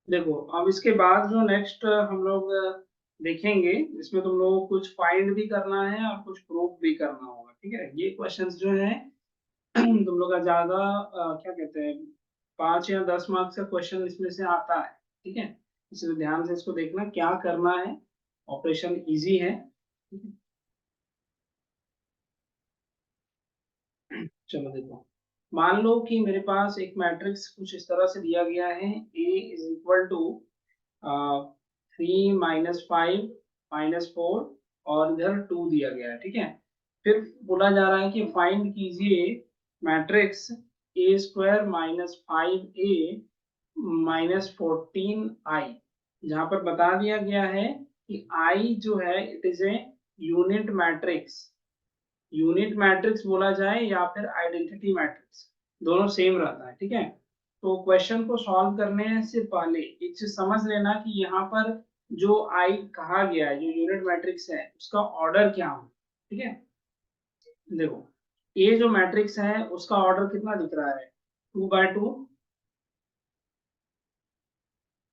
देखो अब इसके बाद जो नेक्स्ट हम लोग देखेंगे, इसमें तुम लोगों को कुछ फाइंड भी करना है और कुछ प्रूफ भी करना होगा। ठीक है, ये क्वेश्चंस जो है तुम लोग का ज्यादा क्या कहते हैं, 5 या 10 मार्क्स का क्वेश्चन इसमें से आता है। ठीक है, इसलिए ध्यान से इसको देखना क्या करना है। ऑपरेशन इजी है। ठीक है? चलो देखो, मान लो कि मेरे पास एक मैट्रिक्स कुछ इस तरह से दिया गया है, ए इज इक्वल टू 3 - 5 - 4 और इधर 2 दिया गया है। ठीक है, फिर बोला जा रहा है कि फाइंड कीजिए मैट्रिक्स A² - 5A - 14I, जहां पर बता दिया गया है कि I जो है it is a unit matrix. Unit matrix बोला जाए या फिर आइडेंटिटी मैट्रिक्स, दोनों सेम रहता है। ठीक है, तो क्वेश्चन को सॉल्व करने से पहले एक चीज समझ लेना कि यहाँ पर जो आई कहा गया है, जो यूनिट मैट्रिक्स है, उसका ऑर्डर क्या हो। ठीक है, देखो ये जो मैट्रिक्स है उसका ऑर्डर कितना दिख रहा है, 2 बाय 2।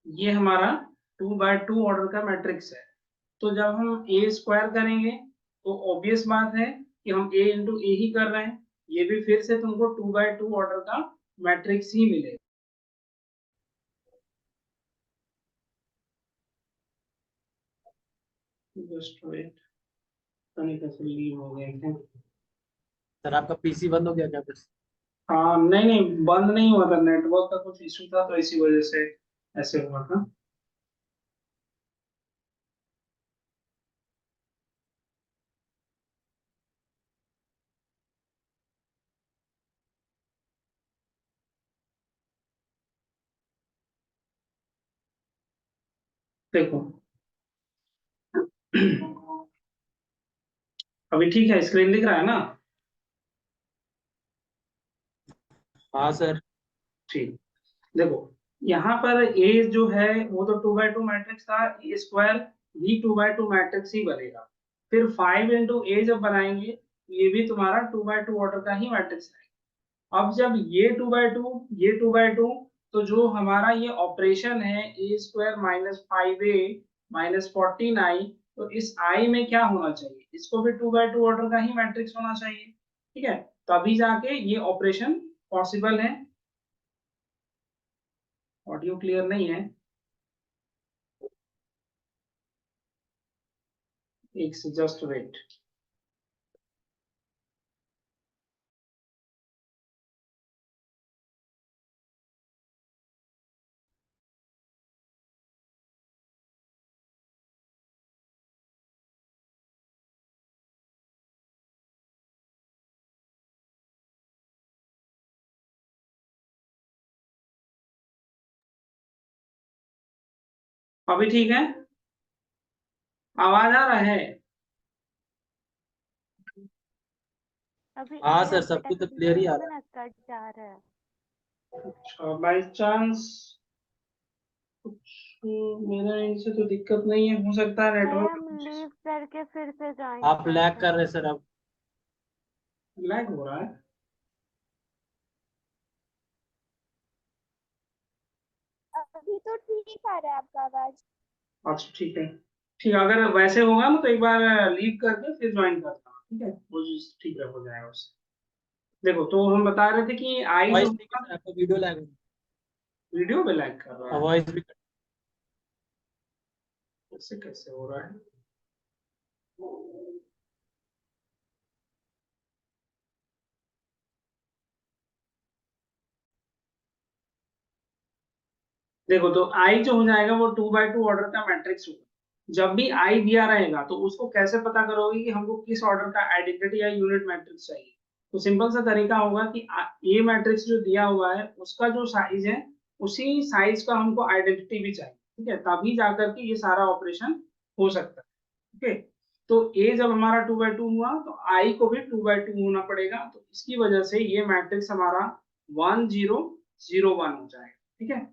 ये हमारा 2 बाय 2 ऑर्डर का मैट्रिक्स है। तो जब हम ए स्क्वायर करेंगे तो ऑब्वियस बात है कि हम ए इंटू ए ही कर रहे हैं। ये भी फिर से तुमको 2 बाय 2 ऑर्डर का मैट्रिक्स ही मिलेगा। जस्ट वेट, तनिक कैसे लीव हो गए थे। सर आपका पीसी बंद हो गया क्या फिर से? हाँ नहीं नहीं, बंद नहीं हुआ था, नेटवर्क का कुछ इशू था तो इसी वजह से ऐसे हुआ था। देखो अभी ठीक है, स्क्रीन दिख रहा है ना? हाँ सर। ठीक, देखो यहाँ पर ए जो है वो तो 2 बाय 2 मैट्रिक्स था, ए स्क्वायर भी 2 बाय 2 मैट्रिक्स ही बनेगा। फिर 5 × A जब बनाएंगे ये भी तुम्हारा 2 बाय 2 ऑर्डर का ही मैट्रिक्स है। अब जब ये 2 बाय 2, ये 2 बाय 2, तो जो हमारा ये ऑपरेशन है A² - 5A - 14I, तो इस I में क्या होना चाहिए, इसको भी 2 बाय 2 ऑर्डर का ही मैट्रिक्स होना चाहिए। ठीक है, तभी जाके ये ऑपरेशन पॉसिबल है। ऑडियो क्लियर नहीं है, एक से जस्ट वेट। अभी ठीक है, आवाज आ रहा है? अभी हाँ सर, सब अटक कुछ तो अटक क्लियर ही आ बोलोगे रहा ना, कट जा रहा है। अच्छा, बाई चांस कुछ मेरा इनसे तो दिक्कत नहीं है, हो सकता है चाहे नेटवर्क हम लीव करके फिर से है। ज्वाइन आप कर लैग कर रहे हैं सकते सर हैं। अब। लैग हो रहा है। अभी तो ठीक आ रहा है आपका आवाज। अच्छा ठीक है, ठीक है, अगर वैसे होगा ना तो एक बार लीव करके फिर ज्वाइन करता हूँ। ठीक है, वो चीज़ ठीक है, हो जाएगा उससे। देखो तो हम बता रहे थे कि आई जो वॉइस ठीक है होगा, सर, आपका वीडियो लैग हो वीडियो में लैग कर रहा रहा, है। वॉइस भी। ऐसे कैसे हो रहा है? देखो तो आई जो हो जाएगा वो 2 बाय 2 ऑर्डर का मैट्रिक्स होगा। जब भी आई दिया रहेगा तो उसको कैसे पता करोगे कि हमको किस ऑर्डर का आइडेंटिटी या यूनिट मैट्रिक्स चाहिए। तो सिंपल सा तरीका होगा कि ये मैट्रिक्स जो दिया हुआ है उसका जो साइज है उसी साइज का हमको आइडेंटिटी भी चाहिए। ठीक है, तभी जाकर के ये सारा ऑपरेशन हो सकता है। ओके, तो ए जब हमारा 2 बाय 2 हुआ तो आई को भी 2 बाय 2 होना पड़ेगा, तो इसकी वजह से ये मैट्रिक्स हमारा 1 0 0 1 हो जाएगा। ठीक है,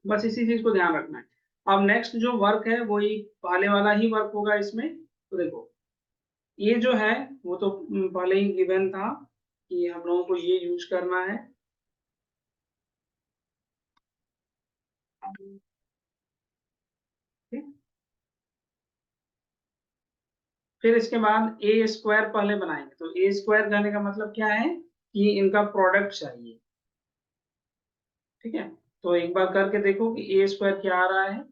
बस इसी चीज को ध्यान रखना है। अब नेक्स्ट जो वर्क है वही पहले वाला ही वर्क होगा इसमें। तो देखो ये जो है वो तो पहले ही गिवन था कि हम लोगों को ये यूज करना है। फिर इसके बाद ए स्क्वायर पहले बनाएंगे। तो ए स्क्वायर कहने का मतलब क्या है कि इनका प्रोडक्ट चाहिए। ठीक है, तो एक बार करके देखो कि ए स्क्वायर क्या आ रहा है।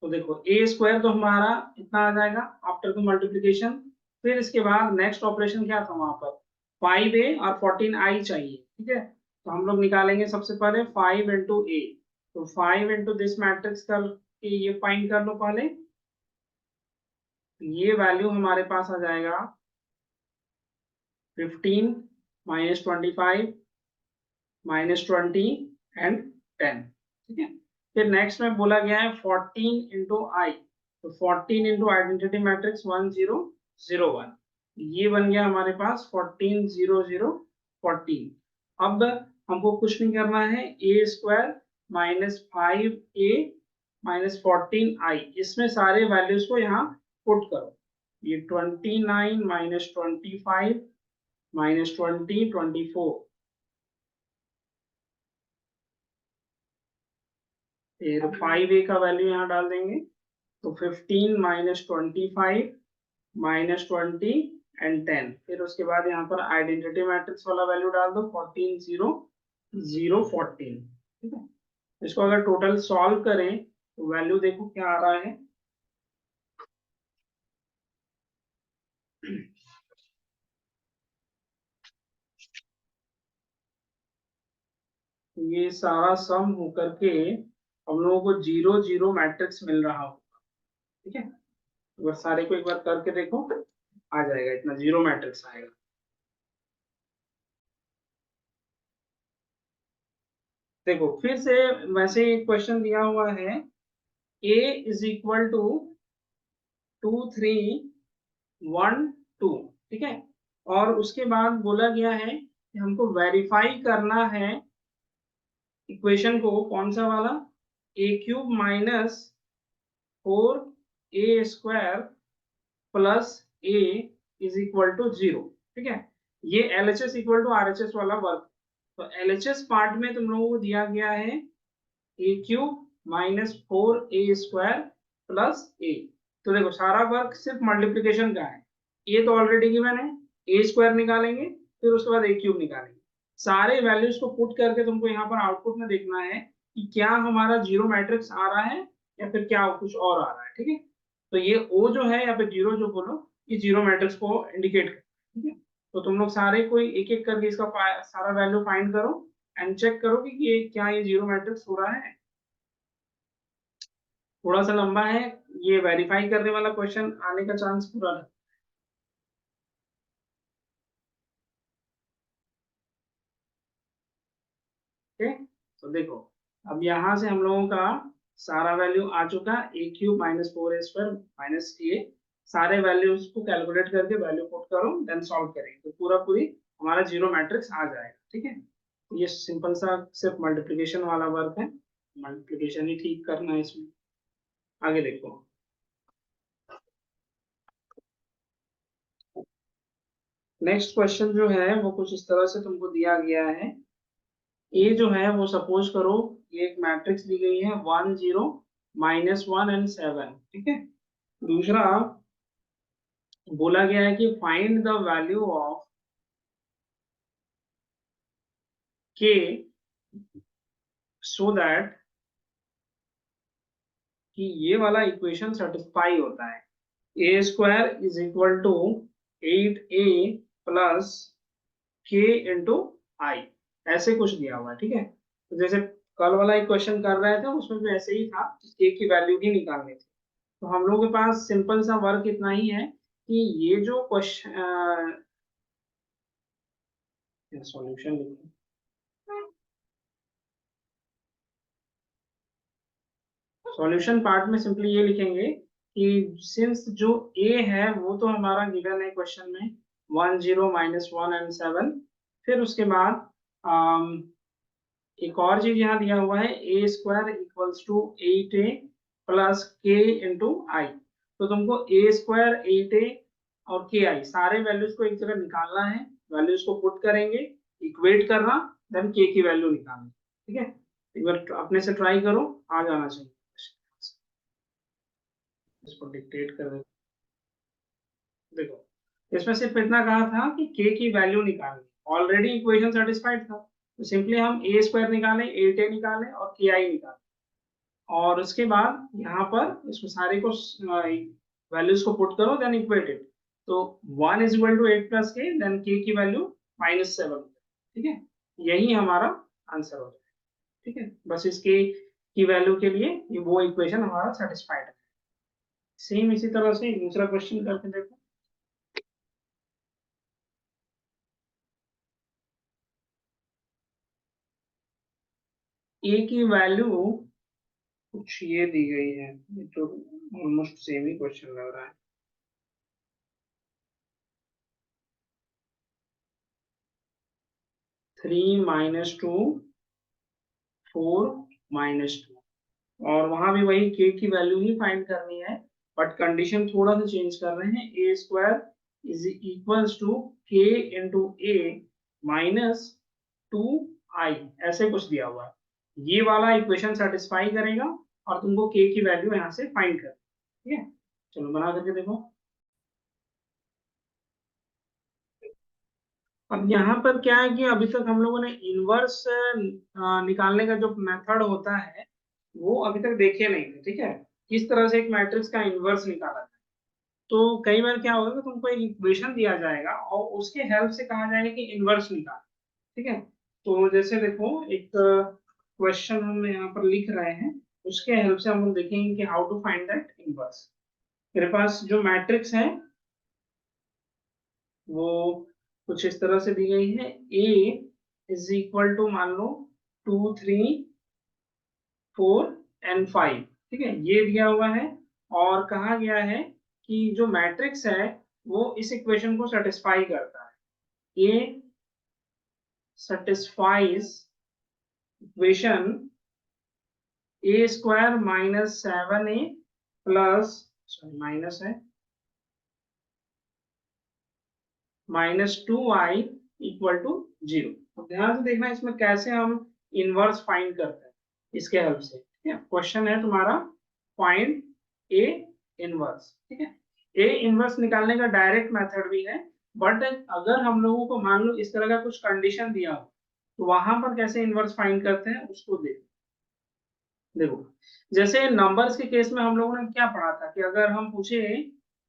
तो देखो ए स्क्वायर तो हमारा इतना आ जाएगा आफ्टर द मल्टीप्लीकेशन। फिर इसके बाद नेक्स्ट ऑपरेशन क्या था वहां पर, 5a और 14i चाहिए। ठीक है, तो हम लोग निकालेंगे सबसे पहले 5 इंटू ए। तो 5 इंटू दिस मैट्रिक्स कर के ये फाइंड कर लो पहले। ये वैल्यू हमारे पास आ जाएगा 15 माइनस 25 माइनस 20 एंड 10। ठीक है, फिर नेक्स्ट में बोला गया है 14 इंटू आई। तो 14 इंटू आइडेंटिटी मैट्रिक्स 1 0 0 1, ये बन गया हमारे पास 14 0 0 14। अब हमको कुछ नहीं करना है, a square minus 5a minus 14i, इसमें सारे वैल्यूज को यहाँ पुट करो। ये 29 माइनस 25 माइनस 20 24, फिर 5a का वैल्यू यहाँ डाल देंगे। तो 15 माइनस 25 माइनस 20 एंड 10। फिर उसके बाद यहाँ पर आइडेंटिटी मैट्रिक्स वाला वैल्यू डाल दो 14 0 0 14। ठीक है, इसको अगर टोटल सॉल्व करें तो वैल्यू देखो क्या आ रहा है। ये सारा सम होकर के हम लोगों को 0 0 मैट्रिक्स मिल रहा होगा। ठीक है, एक बार सारे को एक बार करके देखो, आ जाएगा, इतना 0 मैट्रिक्स आएगा। देखो फिर से वैसे एक क्वेश्चन दिया हुआ है, a इज इक्वल टू 2 3 1 2। ठीक है, और उसके बाद बोला गया है कि हमको वेरीफाई करना है इक्वेशन को, कौन सा वाला, a cube minus 4a square plus a is equal to 0। ठीक है, ये LHS इक्वल टू RHS वाला वर्क। तो LHS पार्ट में तुम लोगों को दिया गया है a cube minus 4a square plus a। तो देखो सारा वर्क सिर्फ मल्टीप्लिकेशन का है, ये तो ऑलरेडी गिवन है, a स्क्वायर निकालेंगे फिर उसके बाद a क्यूब निकालेंगे। सारे वैल्यूज को पुट करके तुमको यहाँ पर आउटपुट में देखना है कि क्या हमारा 0 मैट्रिक्स आ रहा है या फिर क्या कुछ और आ रहा है। ठीक है, तो ये O जो है या फिर 0 जो बोलो, ये 0 मैट्रिक्स को इंडिकेट करता है। ठीक है, तो तुम लोग सारे कोई एक एक करके इसका सारा वैल्यू फाइंड करो एंड चेक करो कि ये क्या ये 0 मैट्रिक्स हो रहा है। थोड़ा सा लंबा है, ये वेरीफाई करने वाला क्वेश्चन आने का चांस पूरा है। ठीक, तो देखो अब यहाँ से हम लोगों का सारा वैल्यू आ चुका, a cube minus 4a square minus a। सारे वैल्यूज को कैलकुलेट करके वैल्यू पुट करो देन सॉल्व करेंगे तो पूरा पूरी हमारा 0 मैट्रिक्स आ जाएगा। ठीक है, ये सिंपल सा सिर्फ मल्टीप्लिकेशन वाला वर्क है, मल्टीप्लिकेशन ही ठीक करना है इसमें। आगे देखो, नेक्स्ट क्वेश्चन जो है वो कुछ इस तरह से तुमको दिया गया है। ए जो है वो सपोज करो ये एक मैट्रिक्स दी गई है 1 0 माइनस 1 एंड 7। ठीक है, दूसरा बोला गया है कि find the value of k so that कि ये वाला इक्वेशन सेटिस्फाई होता है, a square is equal to 8a plus k into i, ऐसे कुछ दिया हुआ है। ठीक है, तो जैसे कल वाला एक क्वेश्चन कर रहे थे उसमें भी ऐसे ही था, k की वैल्यू ही निकालनी थी। तो हम लोगों के पास सिंपल सा वर्क इतना ही है कि ये जो क्वेश्चन सॉल्यूशन लिखें, सॉल्यूशन पार्ट में सिंपली ये लिखेंगे कि सिंस जो a है वो तो हमारा गिवन है क्वेश्चन में 1 0 माइनस 1 एंड 7। फिर उसके बाद एक और चीज यहाँ दिया हुआ है a square equals to 8a plus k into i. तो तुमको a स्क्वायर 8a और के आई, सारे वैल्यूज को एक जगह निकालना है, वैल्यूज को पुट करेंगे, इक्वेट करना, देन के की वैल्यू निकालनी। ठीक है, एक बार अपने से ट्राई करो, आ जाना चाहिए। इसको डिक्टेट कर देते, देखो इसमें सिर्फ इतना कहा था कि के की वैल्यू निकालनी, ऑलरेडी इक्वेशन सेटिस्फाइड था, तो सिंपली हम ए स्क्वायर निकालें, 8a निकालें और के आई निकालें, और उसके बाद यहाँ पर इसको सारे को वैल्यूज को पुट करो, देन इक्वेट इट, तो 1 इज इक्वल टू 8 प्लस के, देन के की वैल्यू -7। ठीक है, यही हमारा आंसर हो जाएगा। ठीक है, बस इसके की वैल्यू के लिए ये वो इक्वेशन हमारा सेटिस्फाइड है। सेम इसी तरह से दूसरा क्वेश्चन करके देखो। ए की वैल्यू कुछ ये दी गई है, ये तो ऑलमोस्ट सेम ही क्वेश्चन लग रहा है। थ्री माइनस टू, 4 -2, और वहां भी वही के की वैल्यू ही फाइंड करनी है, बट कंडीशन थोड़ा सा चेंज कर रहे हैं, ए स्क्वायर इज इक्वल्स टू के इंटू ए माइनस 2i, ऐसे कुछ दिया हुआ है। ये वाला इक्वेशन सेटिस्फाई करेगा और तुमको के की वैल्यू यहाँ से फाइंड कर। ठीक है, चलो बना करके देखो। अब यहाँ पर क्या है कि अभी तक हम लोगों ने इनवर्स निकालने का जो मेथड होता है वो अभी तक देखे नहीं थे। ठीक है, किस तरह से एक मैट्रिक्स का इनवर्स निकाला जाए। तो कई बार क्या होगा कि तुमको एक इक्वेशन दिया जाएगा और उसके हेल्प से कहा जाएगा कि इनवर्स निकाल। ठीक है, तो जैसे देखो एक क्वेश्चन हम यहाँ पर लिख रहे हैं, उसके हेल्प से हम लोग देखेंगे कि how to find that inverse. मेरे पास जो मैट्रिक्स है वो कुछ इस तरह से दी गई है, ए इज इक्वल टू मान लो 2 3 4 एंड 5। ठीक है, ये दिया हुआ है और कहा गया है कि जो मैट्रिक्स है वो इस इक्वेशन को सेटिस्फाई करता है। A satisfies equation a square minus 7a plus, sorry minus है, -2i इक्वल टू 0। तो ध्यान से देखना इसमें कैसे हम इनवर्स फाइंड करते हैं इसके हेल्प से। ठीक है, क्वेश्चन है तुम्हारा फाइंड ए इनवर्स। ठीक है, ए इनवर्स निकालने का डायरेक्ट मेथड भी है, बट अगर हम लोगों को मान लो इस तरह का कुछ कंडीशन दिया हो तो वहां पर कैसे इनवर्स फाइंड करते हैं उसको देखो। जैसे नंबर्स के केस में हम लोगों ने क्या पढ़ा था कि अगर हम पूछे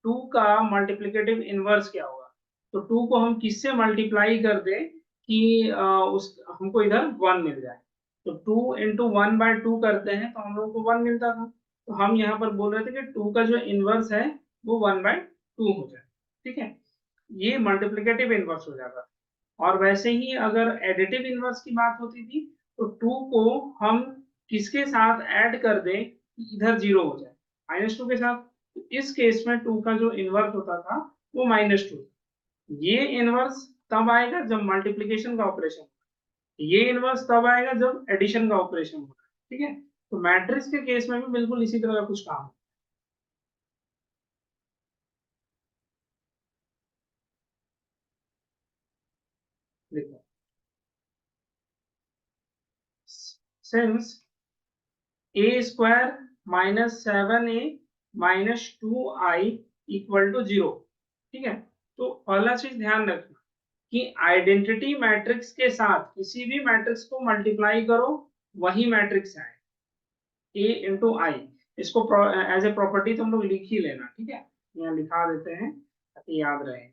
2 का मल्टीप्लिकेटिव इनवर्स क्या होगा, तो 2 को हम किससे मल्टीप्लाई कर दे कि उस हमको इधर 1 मिल जाए। तो 2 इंटू 1/2 करते हैं तो हम लोग को 1 मिलता था। तो हम यहाँ पर बोल रहे थे कि 2 का जो इनवर्स है वो 1/2 हो जाए। ठीक है, ये मल्टीप्लिकेटिव इनवर्स हो जाता। और वैसे ही अगर एडिटिव इनवर्स की बात होती थी तो 2 को हम किसके साथ ऐड कर दें कि इधर 0 हो जाए, -2 के साथ। तो इस केस में 2 का जो इनवर्स होता था वो -2। ये इनवर्स तब आएगा जब मल्टीप्लिकेशन का ऑपरेशन, ये इनवर्स तब आएगा जब एडिशन का ऑपरेशन होगा। ठीक है, तो मैट्रिक्स के केस में भी बिल्कुल इसी तरह का कुछ काम है। देखो, since A square -7a -2i equal to 0। ठीक है, तो पहला चीज ध्यान रखना कि आइडेंटिटी मैट्रिक्स के साथ किसी भी मैट्रिक्स को मल्टीप्लाई करो वही मैट्रिक्स आए, ए इंटू आई। इसको एज ए प्रॉपर्टी तुम लोग लिख ही लेना। ठीक है, यहाँ लिखा देते हैं ताकि याद रहे,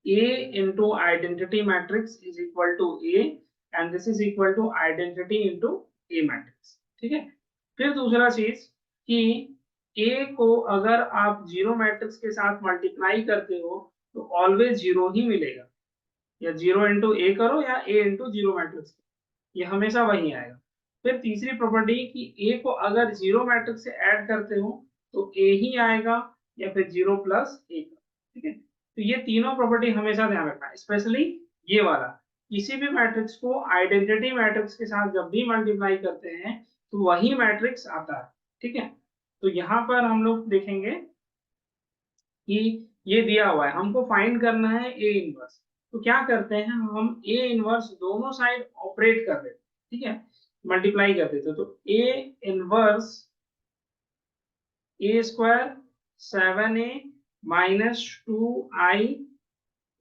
A into identity matrix is equal to A and this is equal to identity into A matrix। ठीक है, फिर दूसरा चीज कि A को अगर आप जीरो मैट्रिक्स के साथ मल्टीप्लाई करते हो तो ऑलवेज जीरो ही मिलेगा, या 0 इंटू ए करो या A इंटू जीरो मैट्रिक्स, ये हमेशा वही आएगा। फिर तीसरी प्रॉपर्टी कि A को अगर जीरो मैट्रिक्स से ऐड करते हो तो A ही आएगा या फिर 0 प्लस A का। ठीक है, तो ये तीनों प्रॉपर्टी हमेशा ध्यान रखना, स्पेशली ये वाला, किसी भी मैट्रिक्स को आइडेंटिटी मैट्रिक्स के साथ जब भी मल्टीप्लाई करते हैं तो वही मैट्रिक्स आता है। ठीक है, तो यहाँ पर हम लोग देखेंगे कि ये दिया हुआ है, हमको फाइंड करना है ए इनवर्स। तो क्या करते हैं, हम ए इनवर्स दोनों साइड ऑपरेट कर देते हैं, ठीक है, मल्टीप्लाई कर देते हैं। तो A inverse A square 7a minus 2i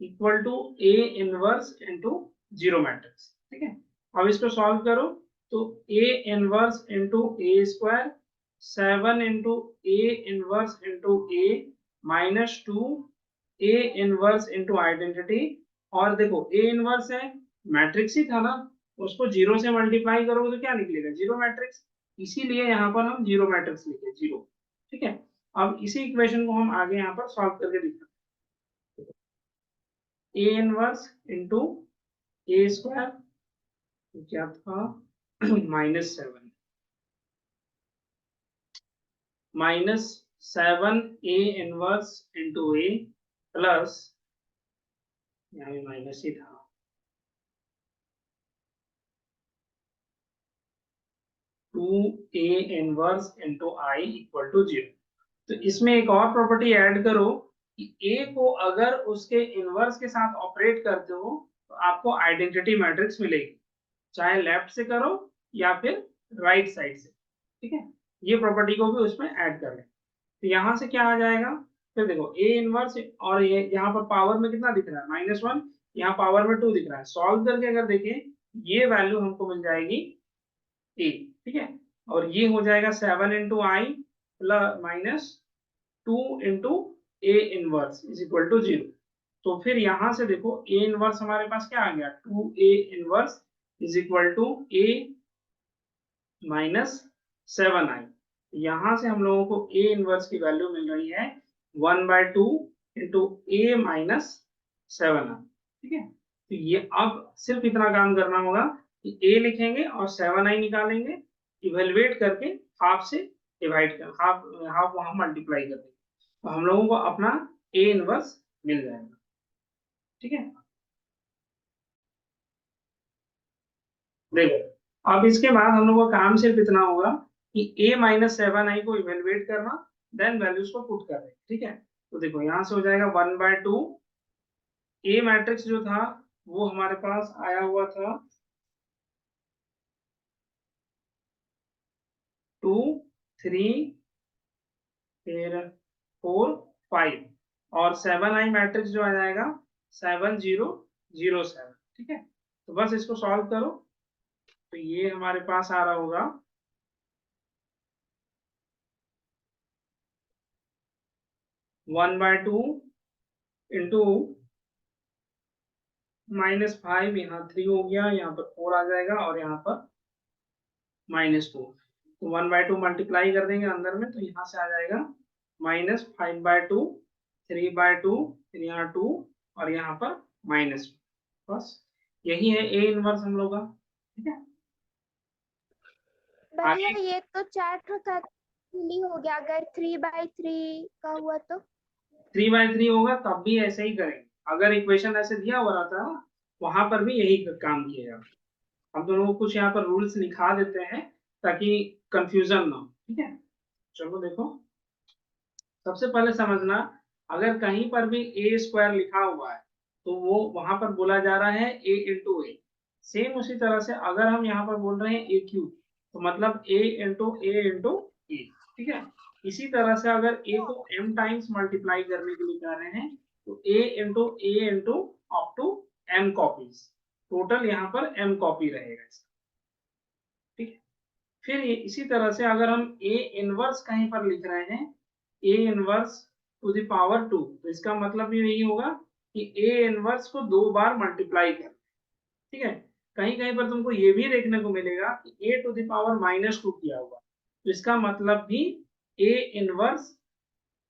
equal to A inverse into zero matrix, ठीक है। अब इसको सॉल्व करो, तो A inverse into A square 7 into A inverse into A minus 2 A inverse into identity. और देखो ए इनवर्स है, matrix ही था ना, उसको जीरो से मल्टीप्लाई करोगे तो क्या निकलेगा, जीरो मैट्रिक्स। इसीलिए यहाँ पर हम जीरो मैट्रिक्स लिखे, जीरो, ठीक है। अब इसी इक्वेशन को हम आगे यहाँ पर सॉल्व करके दिखाते हैं। A inverse into A square क्या था -7 -7 A inverse into A plus, यहाँ भी माइनस ही था, two A inverse into I equal to 0। तो इसमें एक और प्रॉपर्टी ऐड करो कि ए को अगर उसके इनवर्स के साथ ऑपरेट करते हो तो आपको आइडेंटिटी मैट्रिक्स मिलेगी, चाहे लेफ्ट से करो या फिर राइट साइड से, ठीक है। ये प्रॉपर्टी को भी उसमें ऐड कर लें। तो यहाँ से क्या आ जाएगा, फिर देखो ए इनवर्स, और ये यहाँ पर पावर में कितना दिख रहा है -1, यहाँ पावर में 2 दिख रहा है। सॉल्व करके अगर देखें, ये वैल्यू हमको मिल जाएगी ए, ठीक है। और ये हो जाएगा 7 into I plus minus 2 into A inverse is equal to 0। तो फिर यहाँ से देखो ए इनवर्स हमारे पास क्या आ गया, 2a inverse is equal to A minus 7i। यहाँ से हम लोगों को ए इनवर्स की वैल्यू मिल रही है 1/2 इंटू ए माइनस 7i, ठीक है। तो ये अब सिर्फ इतना काम करना होगा कि ए लिखेंगे और 7i निकालेंगे, इवेलुएट करके हाफ से डिवाइड कर, हाफ हाफ वहां मल्टीप्लाई कर देंगे, तो हम लोगों को अपना ए इनवर्स मिल जाएगा, ठीक है। देखो अब इसके बाद हम लोगों का काम सिर्फ इतना होगा कि a माइनस 7i को इवेलुएट करना, देन वैल्यूज को पुट कर दें, ठीक है। तो देखो यहाँ से हो जाएगा 1/2, ए मैट्रिक्स जो था वो हमारे पास आया हुआ था 2 3 फिर 4 5, और 7i मैट्रिक्स जो आ जाएगा 7 0 0 7, ठीक है। तो बस इसको सॉल्व करो, तो ये हमारे पास आ रहा होगा 1/2 इंटू -5, यहाँ 3 हो गया, यहाँ पर 4 आ जाएगा, और यहाँ पर -2। तो 1/2 मल्टीप्लाई कर देंगे अंदर में, तो यहाँ से आ जाएगा -5/2, 3/2, फिर यहाँ 2, और यहाँ पर -2। बस यही है ए इनवर्स हम लोग का, ठीक है। भैया आगे ये तो 4 के साथ नहीं हो गया, अगर 3/3 का हुआ तो 3/3 होगा तब भी ऐसे ही करेंगे, अगर इक्वेशन ऐसे दिया हुआ रहता है वहां पर भी यही काम किया जाता। हम दोनों को कुछ यहाँ पर रूल्स लिखा देते हैं ताकि कंफ्यूजन ना हो, ठीक है। चलो देखो, सबसे पहले समझना, अगर कहीं पर भी ए स्क्वायर लिखा हुआ है तो वो वहां पर बोला जा रहा है ए इंटू ए। सेम उसी तरह से अगर हम यहाँ पर बोल रहे हैं ए क्यूब, तो मतलब ए इंटू ए, ठीक है। इसी तरह से अगर ए को m टाइम्स मल्टीप्लाई करने के लिए कह रहे हैं तो a into up to m copies, total यहाँ पर m कॉपी रहेगा इसका, ठीक है। फिर इसी तरह से अगर हम ए इनवर्स कहीं पर लिख रहे हैं, A inverse two the power 2, तो इसका मतलब भी यही होगा कि ए इनवर्स को 2 बार मल्टीप्लाई कर, ठीक है। कहीं कहीं पर तुमको ये भी देखने को मिलेगा कि ए टू द पावर -2 किया हुआ, तो इसका मतलब भी ए इनवर्स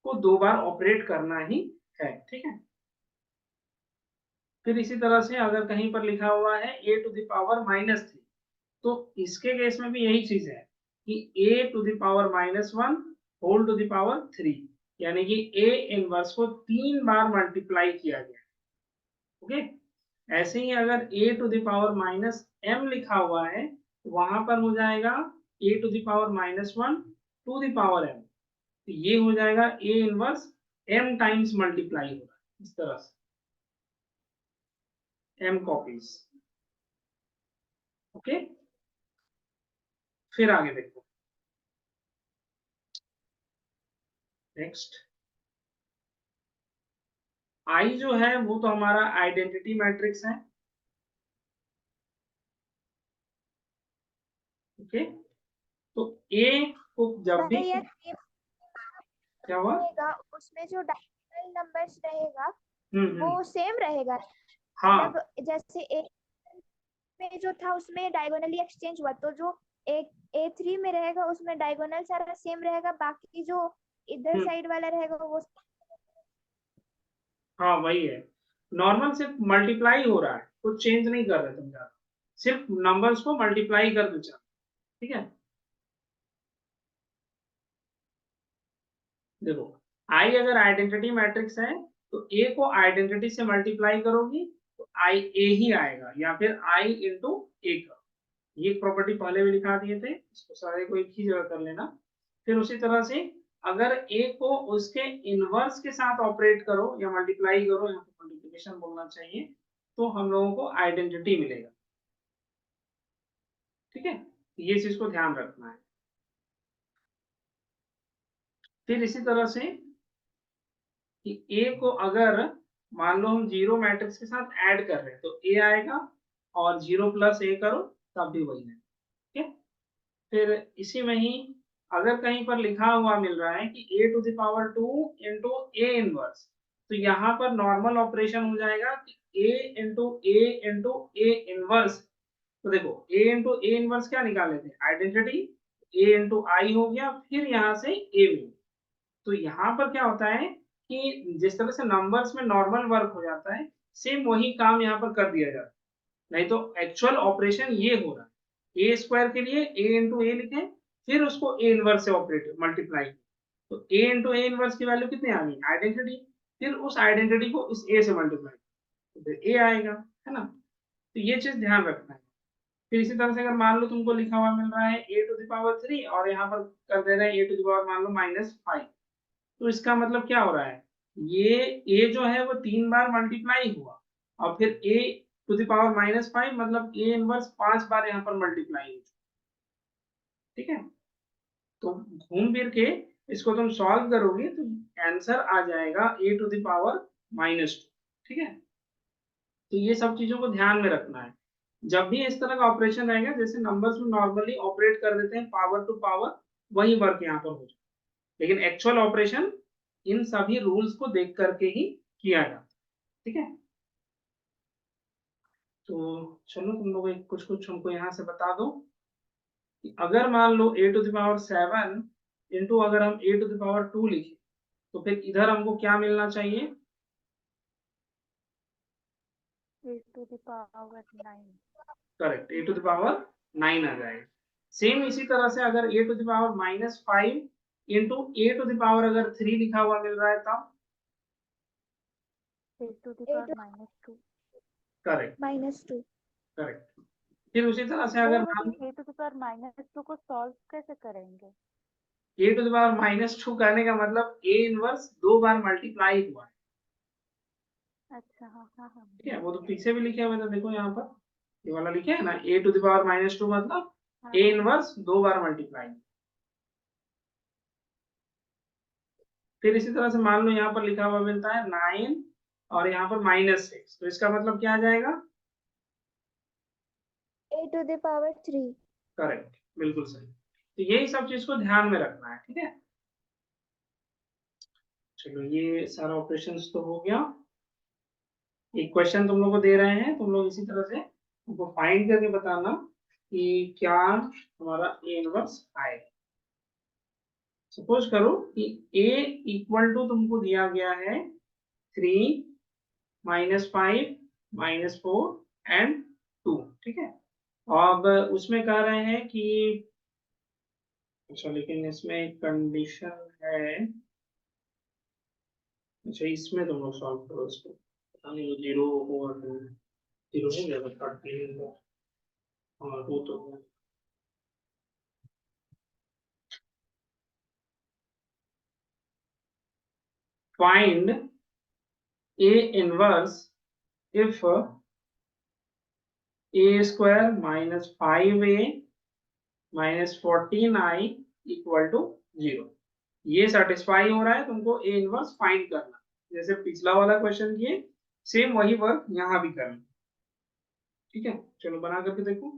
को 2 बार ऑपरेट करना ही है, ठीक है। फिर इसी तरह से अगर कहीं पर लिखा हुआ है ए टू द पावर -3, तो इसके केस में भी यही चीज है कि a to the power -1 whole to the power 3, यानी कि a इनवर्स को 3 बार मल्टीप्लाई किया गया, ओके। ऐसे ही अगर a to the power -m लिखा हुआ है तो वहां पर हो जाएगा a to the power -1 to the power m, तो ये हो जाएगा A inverse m times multiply हो रहा है इस तरह से, m कॉपीज। ओके, फिर आगे देखो नेक्स्ट। आई जो है वो तो हमारा आइडेंटिटी मैट्रिक्स है। ओके, तो ए को जब भी भैया क्या हुआ, रहेगा उसमें जो डायगोनल नंबर्स रहेगा हम्म, वो सेम रहेगा। हाँ मतलब जैसे ए में जो था उसमें डायगोनली एक्सचेंज हुआ, तो जो A3 में रहेगा उसमें डायगोनल सारा सेम रहेगा, बाकी जो इधर हम्म, साइड वाला रहेगा वो हाँ वही है, नॉर्मल सिर्फ मल्टीप्लाई हो रहा है, कुछ चेंज नहीं कर रहे तुम ज्यादा, सिर्फ नंबर्स को मल्टीप्लाई कर दो चलो, ठीक है। देखो आई अगर आइडेंटिटी मैट्रिक्स है तो ए को आइडेंटिटी से मल्टीप्लाई करोगी तो आई ए ही आएगा, या फिर आई इंटू ए का, ये प्रॉपर्टी पहले भी लिखा दिए थे, इसको सारे को एक ही जगह कर लेना। फिर उसी तरह से अगर ए को उसके इनवर्स के साथ ऑपरेट करो या मल्टीप्लाई करो, यहाँ पे मल्टीप्लिकेशन बोलना चाहिए, तो हम लोगों को आइडेंटिटी मिलेगा, ठीक है। ये चीज को ध्यान रखना है। फिर इसी तरह से कि ए को अगर मान लो हम जीरो मैट्रिक्स के साथ ऐड कर रहे हैं तो ए आएगा, और जीरो प्लस ए करो तब भी वही है, ठीक है। फिर इसी में ही अगर कहीं पर लिखा हुआ मिल रहा है कि a to the power 2 into A inverse, तो यहाँ पर नॉर्मल ऑपरेशन हो जाएगा कि a इंटू ए इनवर्स। तो देखो a इंटू ए इनवर्स क्या निकाले थे, आइडेंटिटी, a इंटू आई हो गया, फिर यहाँ से a मिल। तो यहाँ पर क्या होता है कि जिस तरह से नंबर्स में नॉर्मल वर्क हो जाता है, सेम वही काम यहाँ पर कर दिया जाता है। नहीं तो एक्चुअल ऑपरेशन ये हो रहा है, ए स्क्वायर के लिए ए इंटू ए लिखें, फिर उसको ए इनवर्स से ऑपरेट मल्टीप्लाई, तो ए इंटू ए इनवर्स की वैल्यू कितनी आ गई, आइडेंटिटी, फिर उस आइडेंटिटी को इस ए से मल्टीप्लाई, तो फिर ए आएगा, है ना। तो ये चीज ध्यान रखना है। फिर इसी तरह से अगर मान लो तुमको लिखा हुआ मिल रहा है ए टू द पावर 3 और यहाँ पर कर दे रहे हैं ए टू द पावर मान लो -5, तो इसका मतलब क्या हो रहा है, ये ए जो है वो 3 बार मल्टीप्लाई हुआ, और फिर ए टू द पावर -5 मतलब ए इनवर्स 5 बार यहाँ पर मल्टीप्लाई हुआ, ठीक है। तो घूम फिर के इसको तुम सॉल्व करोगे तो आंसर आ जाएगा ए टू द पावर -2, ठीक है। तो ये सब चीजों को ध्यान में रखना है। जब भी इस तरह का ऑपरेशन रहेगा, जैसे नंबर्स में नॉर्मली ऑपरेट कर देते हैं पावर टू पावर, वही वर्क यहाँ पर हो जाए, लेकिन एक्चुअल ऑपरेशन इन सभी रूल्स को देख करके ही किया जाता है, ठीक है। तो चलो तुम लोग एक कुछ कुछ हमको यहाँ से बता दो कि अगर मान लो ए टू द पावर 7 इंटू अगर हम ए टू द पावर 2 लिखें, तो फिर इधर हमको क्या मिलना चाहिए, a to the power 9। Correct, a to the power 9 आ जाएगा। सेम इसी तरह से अगर a to the power -5 into a to the power अगर 3 लिखा हुआ मिल रहा है तब, a to the power -2। Correct, -2। Correct. फिर उसी तरह से अगर भैया मान लेकिन ए टू द पावर -2 को सॉल्व कैसे करेंगे? ए टू द पावर -2 करने का मतलब ए इनवर्स 2 बार मल्टीप्लाई हुआ है, अच्छा, हाँ हाँ हाँ। ठीक है। वो तो पीछे भी लिखे हुए थे, देखो यहाँ पर ये वाला लिखे है ना, ए टू द पावर -2 मतलब हाँ, ए इनवर्स 2 बार मल्टीप्लाई। फिर इसी तरह से मान लो यहाँ पर लिखा हुआ मिलता है 9 और यहाँ पर -6, तो इसका मतलब क्या आ जाएगा, A to the power 3। Correct, बिल्कुल सही। तो यही सब चीज को ध्यान में रखना है, ठीक है। चलो ये सारा ऑपरेशंस तो हो गया। एक क्वेश्चन तुम लोग को दे रहे हैं, तुम लोग इसी तरह से उनको फाइंड करके बताना कि क्या हमारा ए इनवर्स आएगा। सपोज करो कि a इक्वल टू तुमको दिया गया है 3 -5 -4 एंड 2, ठीक है। अब उसमें कह रहे हैं कि अच्छा, लेकिन इसमें एक कंडीशन है, अच्छा इसमें तुम लोग सॉल्व करो इसको, पता नहीं वो जीरो होगा, जीरो हो गया था, हाँ वो तो find A inverse if A square minus 5A minus 14I equal to 0। ये सेटिस्फाई हो रहा है, तुमको A इनवर्स फाइंड करना, जैसे पिछला वाला क्वेश्चन किए सेम वही वर्क यहाँ भी करना। ठीक है, चलो बना करके देखो।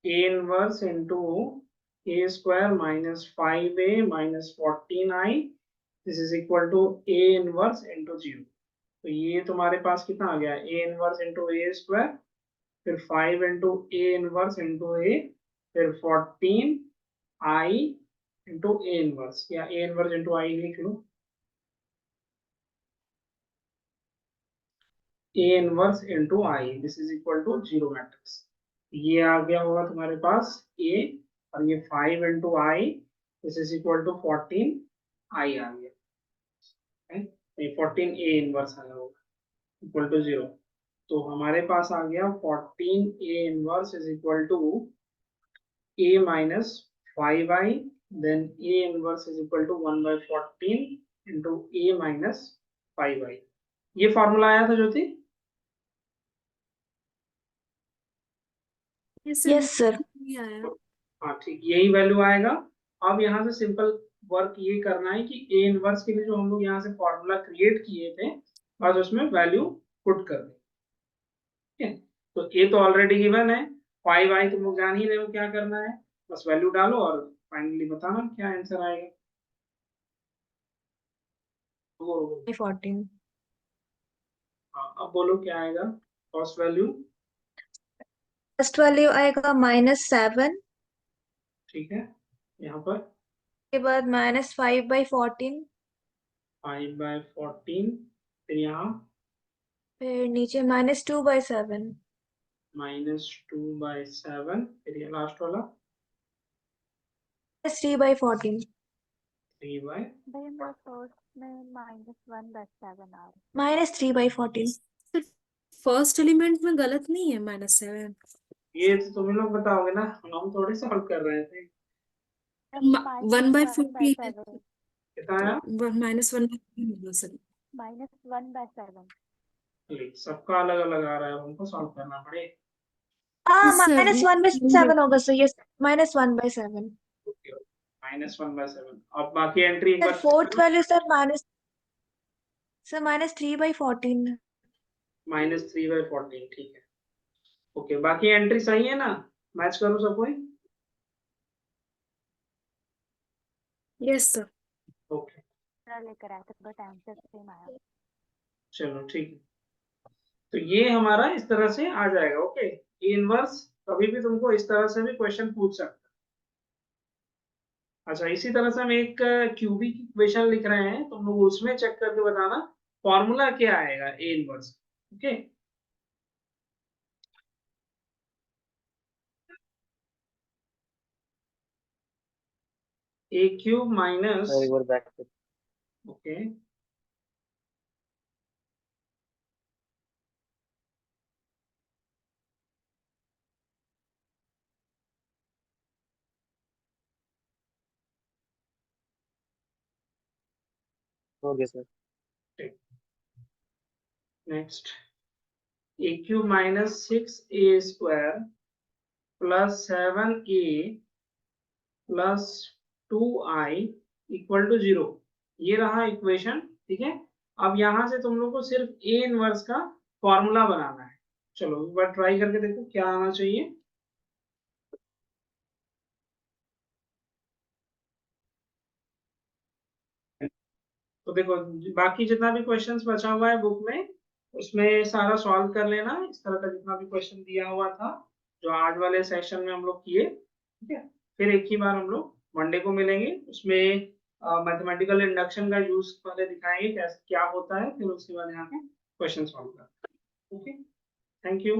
A inverse into A square minus 5A minus 14I this is equal to A inverse into 0। तो ये तुम्हारे पास कितना आ गया, A inverse into A square, फिर 5 इंटू ए इनवर्स इंटू ए, फिर 14 आई इंटू ए इनवर्स, या ए इनवर्स इंटू आई लिख लो, a inverse into I this is equal to 0 matrix. ये आ गया होगा तुम्हारे पास ए, और ये 5 into I this is equal to 14 I आ गया, 14 ए इनवर्स आया होगा इक्वल टू 0। तो हमारे पास आ गया 14 A inverse is equal to a minus 5i, then a inverse is equal to 1 by 14 into a minus 5i। ये फॉर्मूला आया था ज्योति? Yes sir. हाँ ठीक, यही वैल्यू आएगा। अब यहाँ से सिंपल वर्क ये करना है कि a इनवर्स के लिए जो हम लोग यहाँ से फॉर्मूला क्रिएट किए थे बस उसमें वैल्यू पुट कर दें। ठीक है, तो a तो ऑलरेडी गिवन है, 5i तुम लोग जान ही रहे हो क्या करना है, बस वैल्यू डालो और फाइनली बताना क्या आंसर आएगा। 14। हाँ, अब बोलो क्या आएगा फर्स्ट वैल्यू। फर्स्ट वैल्यू आएगा -7, ठीक है, यहाँ पर के बाद -5/14, 5/14, फिर यहाँ फिर नीचे -2/7, -2/7, फिर ये लास्ट वाला -3/14, 3 बाय भाई मेरा फर्स्ट में -1/7 आ रहा -3/14। फर्स्ट एलिमेंट में गलत नहीं है -7। ये तो तुम ही लोग बताओगे ना, हम थोड़ी सॉल्व कर रहे थे। है। 1/14 कितना आया? -1/14 होगा सर। -1/7 सबका अलग अलग आ रहा है, हमको सॉल्व करना पड़ेगा। हाँ -1/7 होगा सर, ये -1/7। -1/7। अब बाकी एंट्री एक सर बार फोर्थ वैल्यू सर -3/14। -3/14, ठीक है। ओके, बाकी एंट्री सही है ना, मैच करो सब कोई। Yes sir. ओके लेकर आया था बट आंसर सेम आया। चलो ठीक है, तो ये हमारा इस तरह से आ जाएगा। ओके, ए इनवर्स कभी भी तुमको इस तरह से भी क्वेश्चन पूछ सकता है। अच्छा, इसी तरह से हम एक क्यूबिक इक्वेशन लिख रहे हैं, तुम लोग उसमें चेक करके बताना फॉर्मूला क्या आएगा A inverse. Okay, A cube minus, okay okay sir. Next, A cube minus 6a square plus 7a प्लस 2i इक्वल टू 0। ये रहा इक्वेशन। ठीक है, अब यहाँ से तुम लोग को सिर्फ ए इनवर्स का फॉर्मूला बनाना है। चलो एक बार ट्राई करके देखो क्या आना चाहिए। तो देखो, बाकी जितना भी क्वेश्चंस बचा हुआ है बुक में उसमें सारा सॉल्व कर लेना, इस तरह का जितना भी क्वेश्चन दिया हुआ था जो आज वाले सेशन में हम लोग किए। ठीक है, फिर एक ही बार हम लोग मंडे को मिलेंगे, उसमें मैथमेटिकल इंडक्शन का यूज पहले दिखाएंगे कैसे क्या होता है, फिर उसके बाद यहाँ पे क्वेश्चन सॉल्व करेंगे। Okay, thank you.